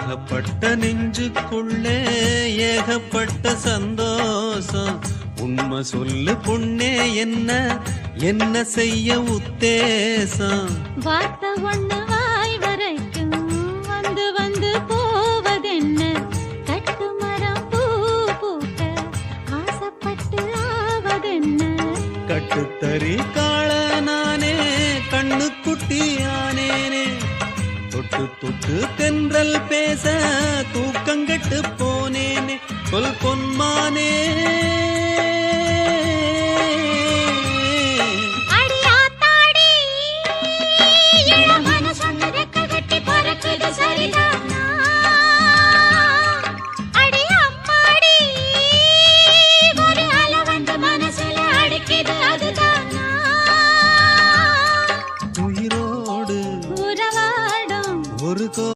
ஆகப்பட்ட நெஞ்சுக்குள்ளே ஏகப்பட்ட சந்தோஷம். உண்மை சொல்லு பொண்ணே, என்ன என்ன செய்ய உத்தேசம்? வார்த்தை ஒண்ணு வாய் வரைக்கும் வந்து வந்து போவதென்ன? கட்டு மரம் பூ பூக்க ஆசைப்பட்டு ஆவதென்ன? கட்டுத்தறி காள நானே, கண்ணுக்குட்டி ஆனேனே. தொட்டு தொட்டு தென்றல் பேச தூக்கங்கெட்டு போனேனே. சொல் பொன்மானே.